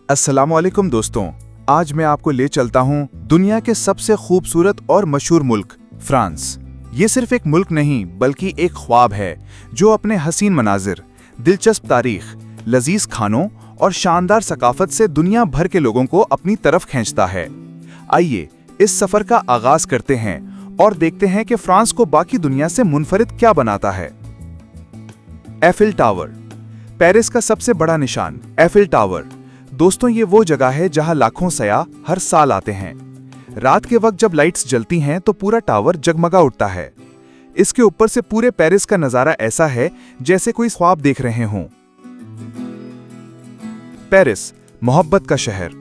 अस्सलामुअलैकुम दोस्तों, आज मैं आपको ले चलता हूँ दुनिया के सबसे खूबसूरत और मशहूर मुल्क फ्रांस। ये सिर्फ एक मुल्क नहीं बल्कि एक ख्वाब है जो अपने हसीन मनाजिर, दिलचस्प तारीख, लजीज खानों और शानदार सकाफत से दुनिया भर के लोगों को अपनी तरफ खींचता है। आइए इस सफर का आगाज करते हैं और देखते हैं कि फ्रांस को बाकी दुनिया से मुनफरिद क्या बनाता है। एफिल टावर, पेरिस का सबसे बड़ा निशान एफिल टावर। दोस्तों, ये वो जगह है जहां लाखों सयाह हर साल आते हैं। रात के वक्त जब लाइट्स जलती हैं तो पूरा टावर जगमगा उठता है। इसके ऊपर से पूरे पेरिस का नजारा ऐसा है जैसे कोई ख्वाब देख रहे हों। पेरिस, मोहब्बत का शहर।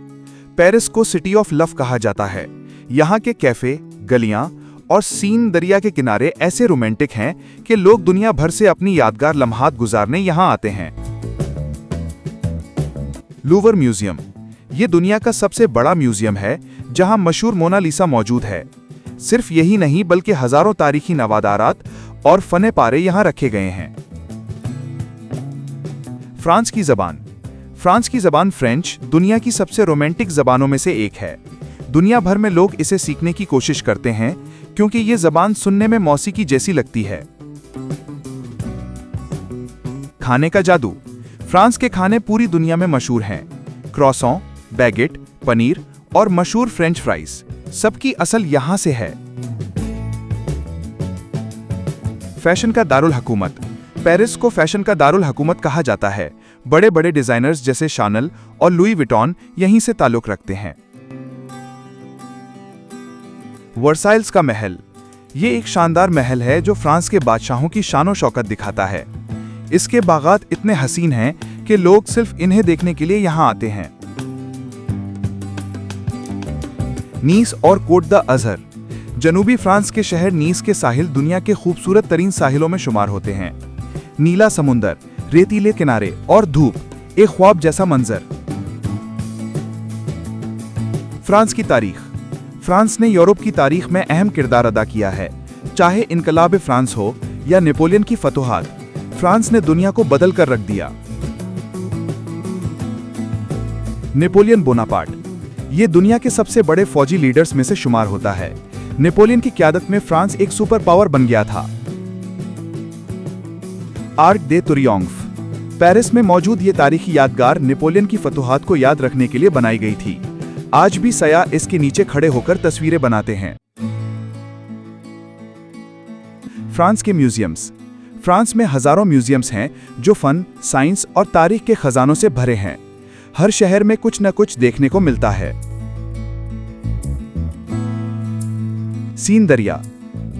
पेरिस को सिटी ऑफ लव कहा जाता है। यहाँ के कैफे, गलियां और सीन दरिया के किनारे ऐसे रोमांटिक हैं कि लोग दुनिया भर से अपनी यादगार लम्हात गुजारने यहाँ आते हैं। लूवर म्यूजियम, ये दुनिया का सबसे बड़ा म्यूजियम है जहां मशहूर मोनालिसा मौजूद है। सिर्फ यही नहीं बल्कि हजारों तारीखी नवादारात और फने पारे यहां रखे गए हैं। फ्रांस की जबान। फ्रांस की जबान फ्रेंच दुनिया की सबसे रोमांटिक जबानों में से एक है। दुनिया भर में लोग इसे सीखने की कोशिश करते हैं क्योंकि ये जबान सुनने में मौसीकी जैसी लगती है। खाने का जादू। फ्रांस के खाने पूरी दुनिया में मशहूर हैं। क्रॉसॉन, बैगेट, पनीर और मशहूर फ्रेंच फ्राइज, सबकी असल यहां से है। फैशन का दारुल हुकूमत। पेरिस को फैशन का दारुल हुकूमत कहा जाता है। बड़े बड़े डिजाइनर्स जैसे शानल और लुई विटॉन यहीं से ताल्लुक रखते हैं। वर्साइल्स का महल, ये एक शानदार महल है जो फ्रांस के बादशाहों की शान और शौकत दिखाता है। इसके बागात इतने हसीन हैं कि लोग सिर्फ इन्हें देखने के लिए यहां आते हैं। नीस और कोट द अजहर। जनूबी फ्रांस के शहर नीस के साहिल दुनिया के खूबसूरत तरीन साहिलों में शुमार होते हैं। नीला समुंदर, रेतीले किनारे और धूप, एक ख्वाब जैसा मंजर। फ्रांस की तारीख। फ्रांस ने यूरोप की तारीख में अहम किरदार अदा किया है। चाहे इनकलाब फ्रांस हो या नेपोलियन की फतूहात, फ्रांस ने दुनिया को बदल कर रख दिया। नेपोलियन बोनापार्ट, ये दुनिया के सबसे बड़े फौजी लीडर्स में से शुमार होता है। नेपोलियन की क़यादत में फ्रांस एक सुपर पावर बन गया था। आर्क दे ट्रियोम्फ, पेरिस में मौजूद ये तारीखी यादगार नेपोलियन की फतूहात को याद रखने के लिए बनाई गई थी। आज भी सयाह इसके नीचे खड़े होकर तस्वीरें बनाते हैं। फ्रांस के म्यूजियम्स। फ्रांस में हजारों म्यूजियम्स हैं जो फन, साइंस और तारीख के खजानों से भरे हैं। हर शहर में कुछ न कुछ देखने को मिलता है। सीन दरिया।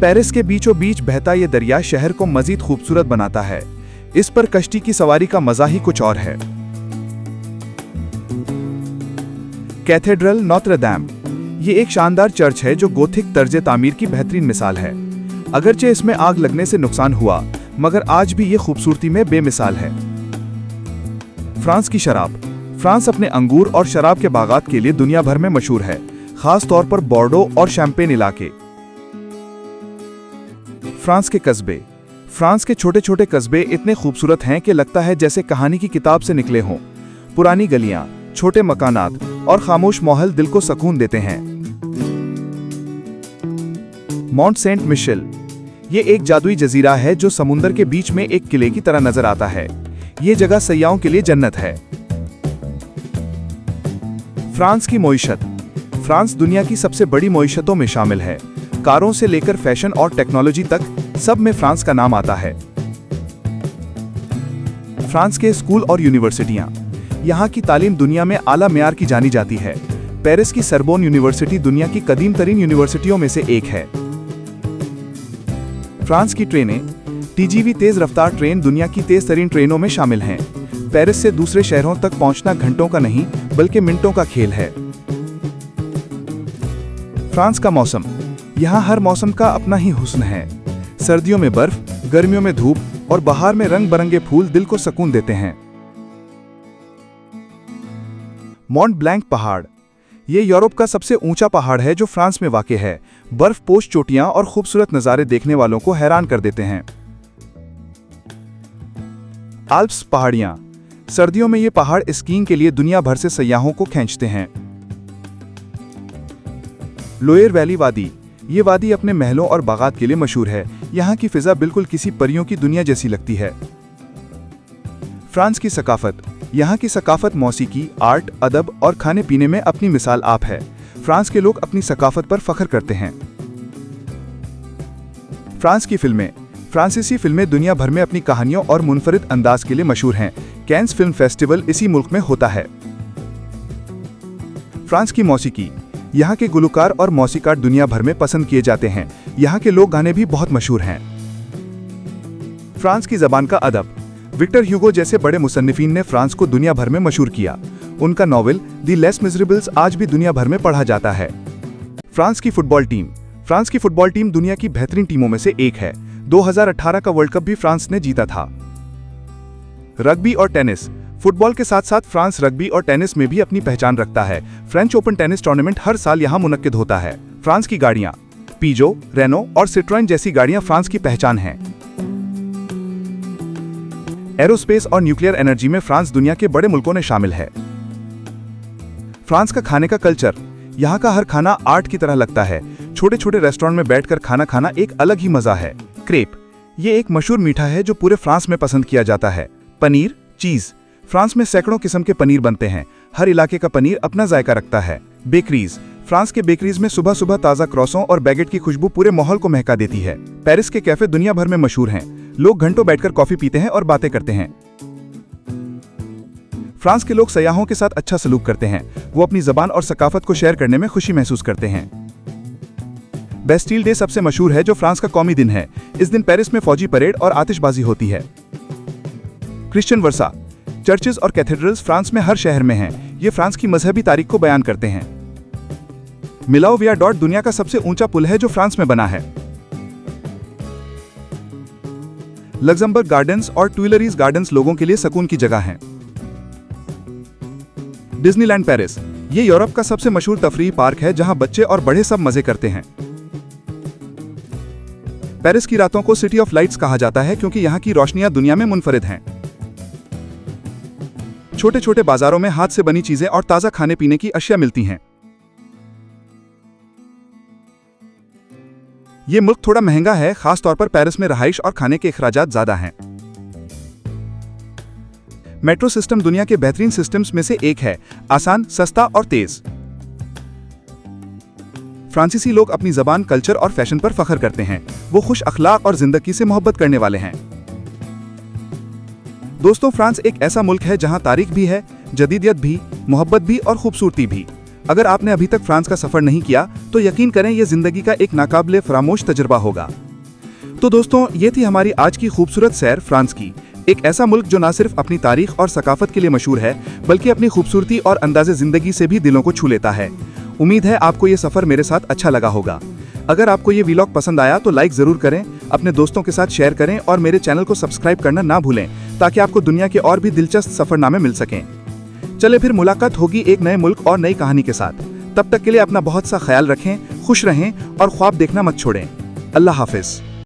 पेरिस के बीचों बीच बहता ये दरिया शहर को मजीद खूबसूरत बनाता है। इस पर कश्ती की सवारी का मजा ही कुछ और है। कैथेड्रल नोत्र दाम, ये एक शानदार चर्च है जो गोथिक तर्ज तामीर की बेहतरीन मिसाल है। अगरचे इसमें आग लगने से नुकसान हुआ, मगर आज भी ये खूबसूरती में बेमिसाल है। फ्रांस की शराब। फ्रांस अपने अंगूर और शराब के बागात के लिए दुनिया भर में मशहूर है, खास तौर पर बोर्डो और शैंपेन इलाके। फ्रांस के कस्बे। फ्रांस के छोटे छोटे कस्बे इतने खूबसूरत हैं कि लगता है जैसे कहानी की किताब से निकले हों। पुरानी गलियां, छोटे मकानात और खामोश माहौल दिल को सुकून देते हैं। मॉन्ट सेंट मिशेल, ये एक जादुई जजीरा है जो समुंदर के बीच में एक किले की तरह नजर आता है। ये जगह सयाहों के लिए जन्नत है। फ्रांस की मईशत। फ्रांस दुनिया की सबसे बड़ी मईशतों में शामिल है। कारों से लेकर फैशन और टेक्नोलॉजी तक, सब में फ्रांस का नाम आता है। फ्रांस के स्कूल और यूनिवर्सिटियां। यहाँ की तालीम दुनिया में आला मेयार की जानी जाती है। पेरिस की सरबोन यूनिवर्सिटी दुनिया की कदीम तरीन यूनिवर्सिटियों में से एक है। फ्रांस की ट्रेनें। टीजीवी तेज रफ्तार ट्रेन दुनिया की तेज तरीन ट्रेनों में शामिल हैं। पेरिस से दूसरे शहरों तक पहुंचना घंटों का नहीं बल्कि मिनटों का खेल है। फ्रांस का मौसम। यहाँ हर मौसम का अपना ही हुस्न है। सर्दियों में बर्फ, गर्मियों में धूप और बहार में रंग बिरंगे फूल दिल को सुकून देते हैं। मॉन्ट ब्लैंक पहाड़, ये यूरोप का सबसे ऊंचा पहाड़ है जो फ्रांस में वाक़ है। बर्फ पोश चोटियां और खूबसूरत नज़ारे देखने वालों को हैरान कर देते हैं। आल्प्स पहाड़ियां। सर्दियों में ये पहाड़ स्कीइंग के लिए दुनिया भर से सयाहों को खींचते हैं। लोयर वैली वादी। ये वादी अपने महलों और बागात के लिए मशहूर है। यहाँ की फिजा बिल्कुल किसी परियों की दुनिया जैसी लगती है। फ्रांस की सकाफत। यहाँ की सकाफत मौसीकी, आर्ट, अदब और खाने पीने में अपनी मिसाल आप है। फ्रांस के लोग अपनी सकाफत पर फख्र करते हैं। फ्रांस की फिल्में। फ्रांसीसी फिल्में दुनिया भर में अपनी कहानियों और मुनफरिद अंदाज के लिए मशहूर हैं। कैन्स फिल्म फेस्टिवल इसी मुल्क में होता है। फ्रांस की मौसीकी। यहाँ के गुलकार और मौसीकार दुनिया भर में पसंद किए जाते हैं। यहाँ के लोक गाने भी बहुत मशहूर हैं। फ्रांस की जबान का अदब। विक्टर ह्यूगो जैसे बड़े मुसन्निफीन ने फ्रांस को दुनिया भर में मशहूर किया। उनका नॉवेल दी लेस मिजरेबल्स आज भी दुनिया भर में पढ़ा जाता है। फ्रांस की फुटबॉल टीम। फ्रांस की फुटबॉल टीम दुनिया की बेहतरीन टीमों में से एक है। 2018 का वर्ल्ड कप भी फ्रांस ने जीता था। रग्बी और टेनिस। फुटबॉल के साथ साथ फ्रांस रग्बी और टेनिस में भी अपनी पहचान रखता है। फ्रेंच ओपन टेनिस टूर्नामेंट हर साल यहाँ मुनक्किद होता है। फ्रांस की गाड़ियां। पीजो, रेनो और सिट्रोएन जैसी गाड़ियां फ्रांस की पहचान हैं। एरोस्पेस और न्यूक्लियर एनर्जी में फ्रांस दुनिया के बड़े मुल्कों ने शामिल है। फ्रांस का खाने का कल्चर। यहाँ का हर खाना आर्ट की तरह लगता है। छोटे छोटे रेस्टोरेंट में बैठकर खाना खाना एक अलग ही मजा है। क्रेप। ये एक मशहूर मीठा है जो पूरे फ्रांस में पसंद किया जाता है। पनीर, चीज। फ्रांस में सैकड़ों किस्म के पनीर बनते हैं। हर इलाके का पनीर अपना जायका रखता है। बेकरीज। फ्रांस के बेकरीज में सुबह सुबह ताज़ा क्रॉसों और बैगेट की खुशबू पूरे माहौल को महका देती है। पेरिस के कैफे दुनिया भर में मशहूर हैं। लोग घंटों बैठकर कॉफी पीते हैं और बातें करते हैं। फ्रांस के लोग सयाहों के साथ अच्छा सलूक करते हैं। वो अपनी जबान और सकाफत को शेयर करने में खुशी महसूस करते हैं। बेस्टील डे सबसे मशहूर है जो फ्रांस का कौमी दिन है। इस दिन पेरिस में फौजी परेड और आतिशबाजी होती है। क्रिश्चियन वर्सा। चर्चेज और कैथेड्रल्स फ्रांस में हर शहर में हैं। ये फ्रांस की मजहबी तारीख को बयान करते हैं। मिलाओ वियाडॉट दुनिया का सबसे ऊंचा पुल है जो फ्रांस में बना है। लग्जमबर्ग गार्डन्स और ट्यूइलरीज गार्डन्स लोगों के लिए सुकून की जगह हैं। Disneyland Paris. ये यूरोप का सबसे मशहूर तफरीही पार्क है जहां बच्चे और बड़े सब मजे करते हैं। पेरिस की रातों को सिटी ऑफ लाइट्स कहा जाता है क्योंकि यहाँ की रोशनियां दुनिया में मुनफरिद हैं। छोटे छोटे बाजारों में हाथ से बनी चीजें और ताजा खाने पीने की अशिया मिलती हैं। ये मुल्क थोड़ा महंगा है, खास तौर पर पेरिस में रहाइश और खाने के अखराजात ज्यादा हैं। मेट्रो सिस्टम दुनिया के बेहतरीन सिस्टम्स में से एक है। आसान, सस्ता और तेज। फ्रांसीसी लोग अपनी जबान, कल्चर और फैशन पर फख्र करते हैं। वो खुश अखलाक और जिंदगी से मोहब्बत करने वाले हैं। दोस्तों, फ्रांस एक ऐसा मुल्क है जहां तारीख भी है, जदीदियत भी, मोहब्बत भी और खूबसूरती भी। अगर आपने अभी तक फ्रांस का सफर नहीं किया तो यकीन करें यह जिंदगी का एक नाकाबिले फरामोश तजुर्बा होगा। तो दोस्तों, ये थी हमारी आज की खूबसूरत सैर फ्रांस की। एक ऐसा मुल्क जो न सिर्फ अपनी तारीख और सकाफत के लिए मशहूर है बल्कि अपनी खूबसूरती और अंदाज़े जिंदगी से भी दिलों को छू लेता है। उम्मीद है आपको ये सफर मेरे साथ अच्छा लगा होगा। अगर आपको ये व्लॉग पसंद आया तो लाइक जरूर करें, अपने दोस्तों के साथ शेयर करें और मेरे चैनल को सब्सक्राइब करना ना भूलें ताकि आपको दुनिया के और भी दिलचस्प सफरनामे मिल सकें। चले फिर मुलाकात होगी एक नए मुल्क और नई कहानी के साथ। तब तक के लिए अपना बहुत सा ख्याल रखें, खुश रहें और ख्वाब देखना मत छोड़ें। अल्लाह हाफिज।